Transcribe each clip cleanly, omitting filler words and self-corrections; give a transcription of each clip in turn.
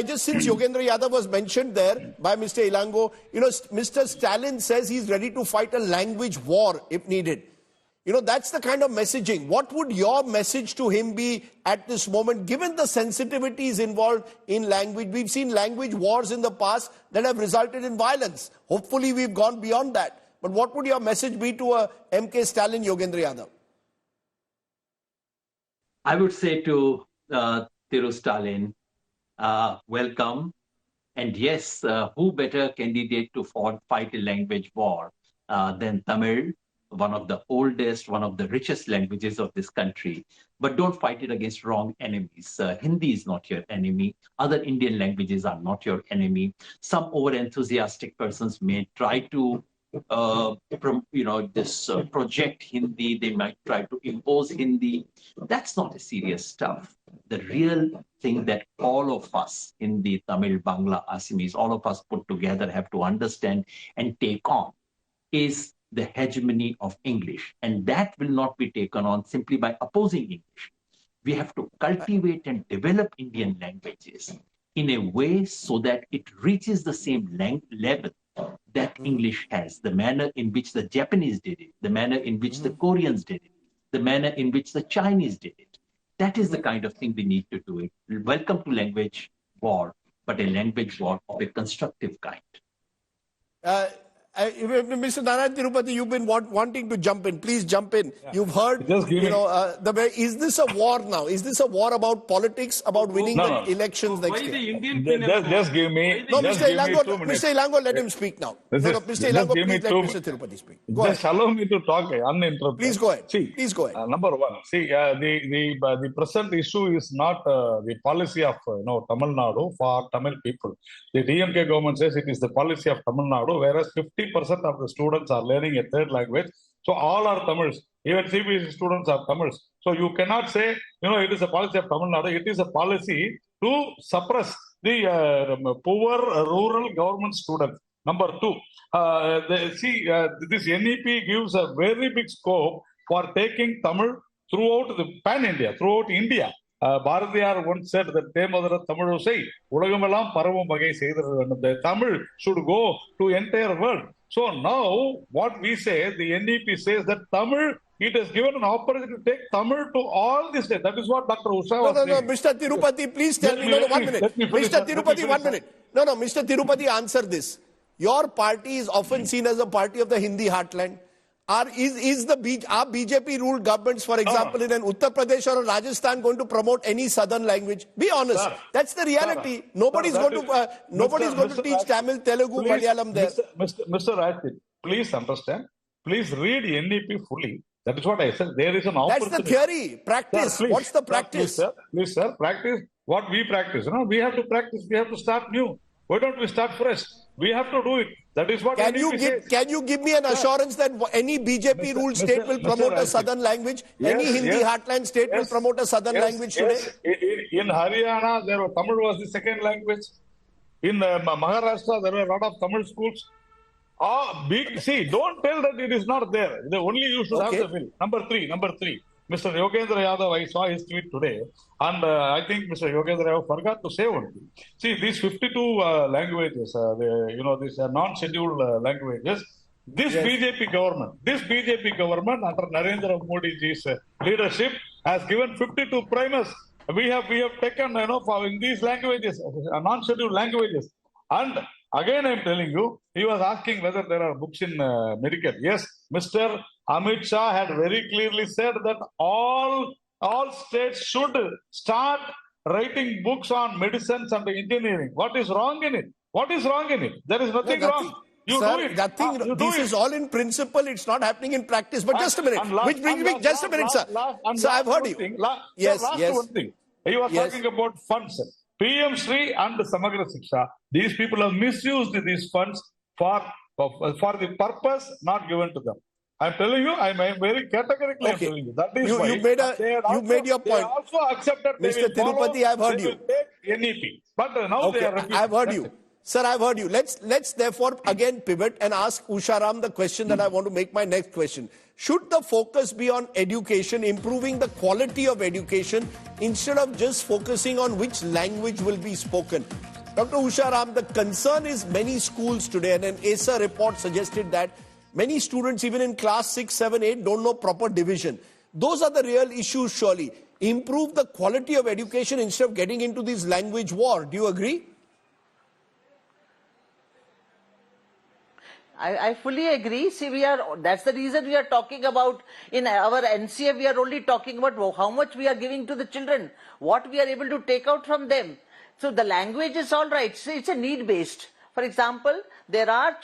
Just since Yogendra Yadav was mentioned there by Mr. Ilango, Mr. Stalin says he's ready to fight a language war if needed. That's the kind of messaging. What would your message to him be at this moment, given the sensitivities involved in language? We've seen language wars in the past that have resulted in violence. Hopefully, we've gone beyond that. But what would your message be to MK Stalin, Yogendra Yadav? I would say to Thiru Stalin, welcome. And yes, who better candidate to fight a language war than Tamil, one of the oldest, one of the richest languages of this country. But don't fight it against wrong enemies. Hindi is not your enemy. Other Indian languages are not your enemy. Some over-enthusiastic persons may try to project Hindi. They might try to impose Hindi. That's not a serious stuff. The real thing that all of us, Hindi, Tamil, Bangla, Assamese, all of us put together have to understand and take on is the hegemony of English. And that will not be taken on simply by opposing English. We have to cultivate and develop Indian languages in a way so that it reaches the same level that English has, the manner in which the Japanese did it, the manner in which the Koreans did it, the manner in which the Chinese did it. That is the kind of thing we need to do. Welcome to language war, but a language war of a constructive kind. Mr. Narayan Tirupati, you've been wanting to jump in. Please jump in. Yeah. You've heard, is this a war now? Is this a war about politics, about winning the elections next year? Just give me. No, Mr. Ilango, let him speak now. Mr. Ilango, please let Mr. Tirupati speak. Just allow me to talk uninterrupted. Please go ahead. Please go ahead. Number one, the present issue is not the policy of Tamil Nadu for Tamil people. The DMK government says it is the policy of Tamil Nadu, whereas 50% of the students are learning a third language. So all are Tamils. Even CBSE students are Tamils. So you cannot say, it is a policy of Tamil Nadu. It is a policy to suppress the poor rural government students. Number two, this NEP gives a very big scope for taking Tamil throughout the pan-India, throughout India. Bharatiyar once said that Tamil say, the Tamil should go to entire world. So now what we say, the NEP says that Tamil, it has given an opportunity to take Tamil to all this day. That is what Dr. Usha was saying. No, Mr. Tirupati, please tell me. No, 1 minute. Mr. Tirupati, 1 minute. No, Mr. Tirupati, answer this. Your party is often seen as a party of the Hindi heartland. Are BJP ruled governments, for example, in Uttar Pradesh or Rajasthan, going to promote any southern language? Be honest. Sir, that's the reality. Nobody's going to teach Tamil, Telugu, Malayalam there. Mr. Rajit, please understand. Please read NEP fully. That is what I said. There is an opportunity. That's the theory. Practice. Sir, what's the practice? Please, sir. Practice what we practice. We have to practice. We have to start new. Why don't we start fresh? We have to do it. That is what Can you give me an assurance that any BJP ruled state will promote a southern language? Any Hindi heartland state will promote a southern language today? In Haryana, Tamil was the second language. In Maharashtra, there were a lot of Tamil schools. Don't tell that it is not there. Only you should have the will. Number three. Mr. Yogendra Yadav, I saw his tweet today, and I think Mr. Yogendra Yadav forgot to say one thing. See, these 52 languages, these non-scheduled languages, this BJP government under Narendra Modi's leadership has given 52 primers. We have taken, in these languages, non-scheduled languages. And again, I'm telling you, he was asking whether there are books in medical. Yes, Mr. Amit Shah had very clearly said that all states should start writing books on medicines and engineering. What is wrong in it? There is nothing wrong. You do it. This is all in principle. It's not happening in practice. But just a minute. Which brings me, just a minute, sir. So I've heard you. Yes. One thing. He was talking about funds. PM Shri and Samagra Shiksha. These people have misused these funds for the purpose not given to them. I'm telling you, I'm very categorically telling you. That is why you made your point. They also accepted Mr. Tirupati, I've heard you. NEP. But now they are refusing. I've heard you. Sir, I've heard you. Let's therefore again pivot and ask Usharam the question that I want to make my next question. Should the focus be on education, improving the quality of education, instead of just focusing on which language will be spoken? Dr. Usharam, the concern is many schools today, and an ASA report suggested that many students, even in class 6, 7, 8, don't know proper division. Those are the real issues, surely. Improve the quality of education instead of getting into this language war. Do you agree? I fully agree. See, that's the reason we are talking about, in our NCF, we are only talking about how much we are giving to the children, what we are able to take out from them. So the language is all right. See, it's a need-based. For example, there are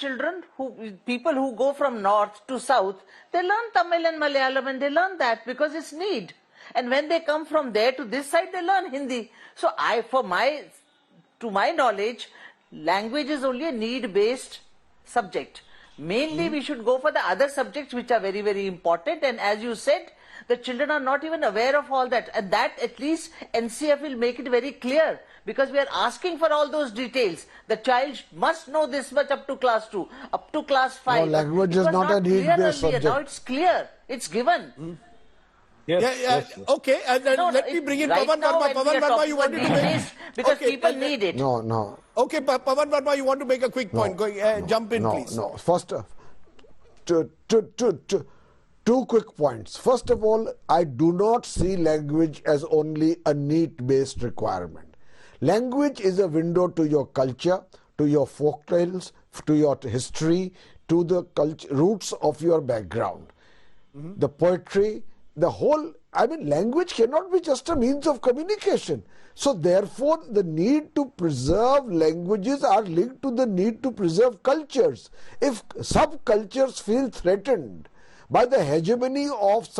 people who go from north to south, they learn Tamil and Malayalam, and they learn that because it's need. And when they come from there to this side, they learn Hindi. So to my knowledge, language is only a need-based subject. Mainly we should go for the other subjects which are very, very important, and as you said, the children are not even aware of all that, and that at least NCF will make it very clear, because we are asking for all those details. The child must know this much up to class 2, up to class 5. No, language is not a need-based subject. Now it's clear, it's given. Yes. Okay, let me bring in right Pawan Verma. Pawan Verma, you wanted to make... Because people need it. No. Okay, Pawan Verma, you want to make a quick point. Jump in, please. No. First, two quick points. First of all, I do not see language as only a need-based requirement. Language is a window to your culture, to your folktales, to your history, to the roots of your background. The poetry, the whole, language cannot be just a means of communication. So therefore, the need to preserve languages are linked to the need to preserve cultures. If subcultures feel threatened by the hegemony of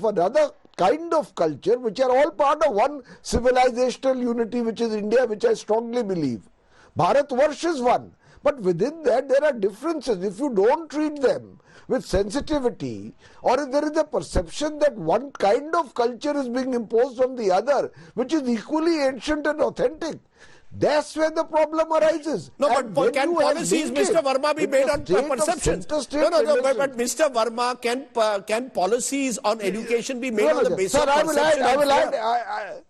another kind of culture, which are all part of one civilizational unity, which is India, which I strongly believe. Bharatvarsh is one. But within that, there are differences. If you don't treat them with sensitivity, or if there is a perception that one kind of culture is being imposed on the other, which is equally ancient and authentic, that's where the problem arises. No, but can policies, Mr. Verma, be made on perceptions? No, but Mr. Verma, can policies on education be made on the basis of perception?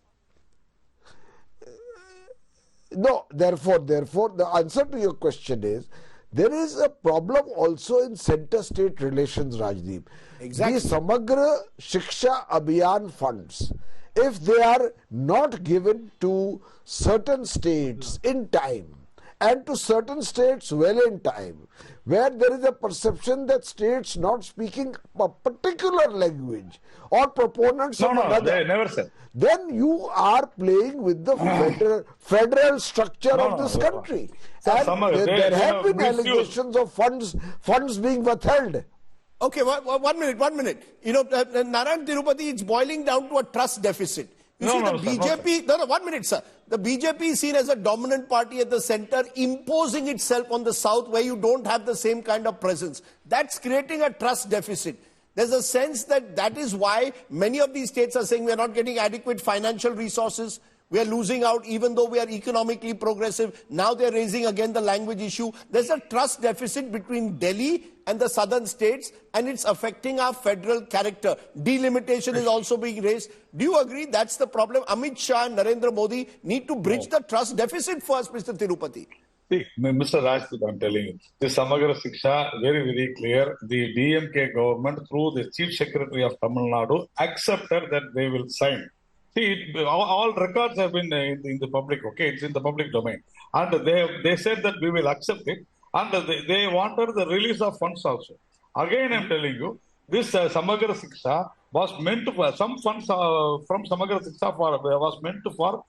No, therefore, the answer to your question is, there is a problem also in center-state relations, Rajdeep. Exactly. The Samagra Shiksha Abhiyan funds, if they are not given to certain states in time, and to certain states well in time, where there is a perception that states not speaking a particular language or proponents of another, they never said. Then you are playing with the federal structure of this country. And there have been allegations of funds being withheld. Okay, 1 minute. Narayan Tirupati, it's boiling down to a trust deficit. The BJP, sir, 1 minute, sir. The BJP is seen as a dominant party at the center, imposing itself on the south where you don't have the same kind of presence. That's creating a trust deficit. There's a sense that is why many of these states are saying we are not getting adequate financial resources. We are losing out even though we are economically progressive. Now they're raising again the language issue. There's a trust deficit between Delhi and the southern states, and it's affecting our federal character. Delimitation is also being raised. Do you agree that's the problem? Amit Shah and Narendra Modi need to bridge the trust deficit first, Mr. Tirupati. See, Mr. Rajdeep, I'm telling you, the Samagra Shiksha, very, very clear. The DMK government, through the Chief Secretary of Tamil Nadu, accepted that they will sign. See, all records have been in the public, okay? It's in the public domain. And they said that we will accept it. And they wanted the release of funds also. Again, I'm telling you, this Samagra Shiksha was meant for, some funds from Samagra Shiksha was meant for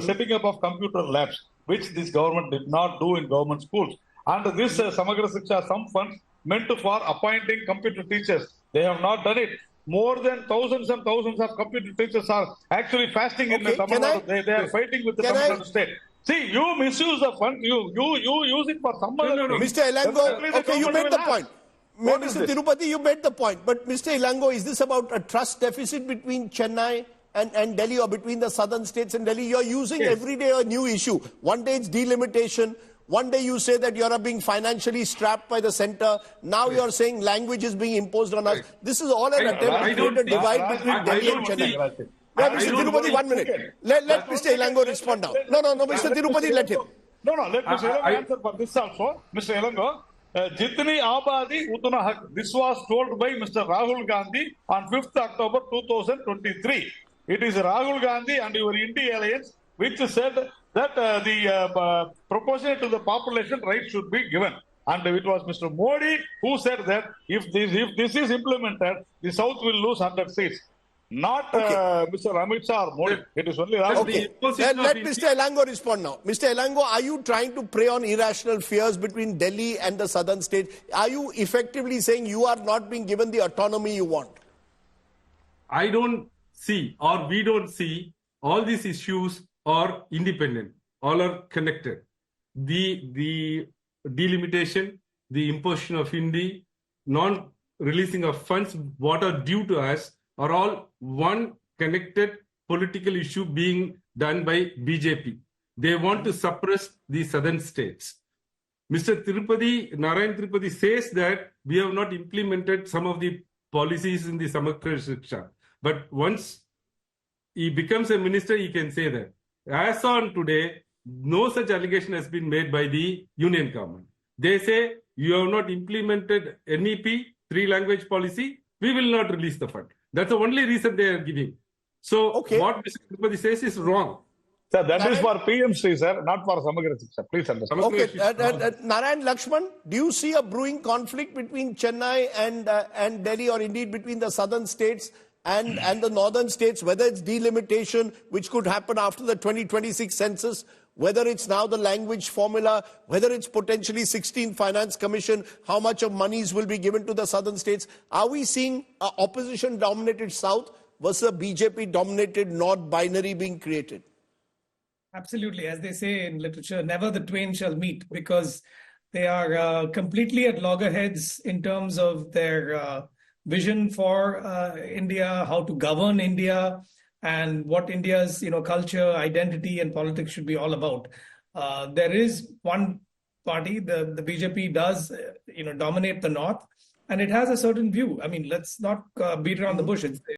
setting up of computer labs, which this government did not do in government schools. And this Samagra Shiksha, some funds meant for appointing computer teachers. They have not done it. More than thousands and thousands of computer teachers are actually fasting in the Tamil Nadu. They are fighting with the Tamil Nadu state. See, you misuse the fund. You use it for some other thing. Mr. Elango, okay, you made the point. Mr. Tirupati, you made the point. But Mr. Elango, is this about a trust deficit between Chennai and Delhi, or between the southern states and Delhi. You're using every day a new issue. One day it's delimitation. One day you say that you're being financially strapped by the center. Now you're saying language is being imposed on us. This is all an attempt to create a divide between Delhi and Chennai. No, Mr. Tirupati, 1 minute. Let Mr. Elango respond now. No, Mr. Tirupati, let him. No, let Mr. Elango answer for this also. Mr. Elango, Jitni Abadi Utana Haq. This was told by Mr. Rahul Gandhi on 5th October 2023. It is Rahul Gandhi and your India Alliance which said that the proportionate to the population right should be given. And it was Mr. Modi who said that if this is implemented, the South will lose 100 seats. Not Mr. Amit Shah or Modi. It is only Rahul. Okay. Let Mr. Elango respond now. Mr. Elango, are you trying to prey on irrational fears between Delhi and the southern states? Are you effectively saying you are not being given the autonomy you want? I don't see, or we don't see, all these issues are independent. All are connected. The delimitation, the imposition of Hindi, non-releasing of funds, what are due to us, are all one connected political issue being done by BJP. They want to suppress the southern states. Mr. Narayan Tirupati says that we have not implemented some of the policies in the Samagra Shiksha. But once he becomes a minister, he can say that. As on today, no such allegation has been made by the union government. They say, you have not implemented NEP, 3-language policy, we will not release the fund. That's the only reason they are giving. So what Mr. Tirupati says is wrong. Sir, that is for PMC, sir, not for Samagra Shiksha. Please understand. Okay, Narayan Lakshman, do you see a brewing conflict between Chennai and Delhi, or indeed between the southern states and the northern states, whether it's delimitation, which could happen after the 2026 census, whether it's now the language formula, whether it's potentially 16th Finance Commission, how much of monies will be given to the southern states? Are we seeing an opposition-dominated south versus a BJP-dominated north binary being created? Absolutely. As they say in literature, never the twain shall meet, because they are completely at loggerheads in terms of their vision for India, how to govern India, and what India's culture, identity, and politics should be all about. There is one party, the BJP, does dominate the north, and it has a certain view. I mean, let's not beat around the bush.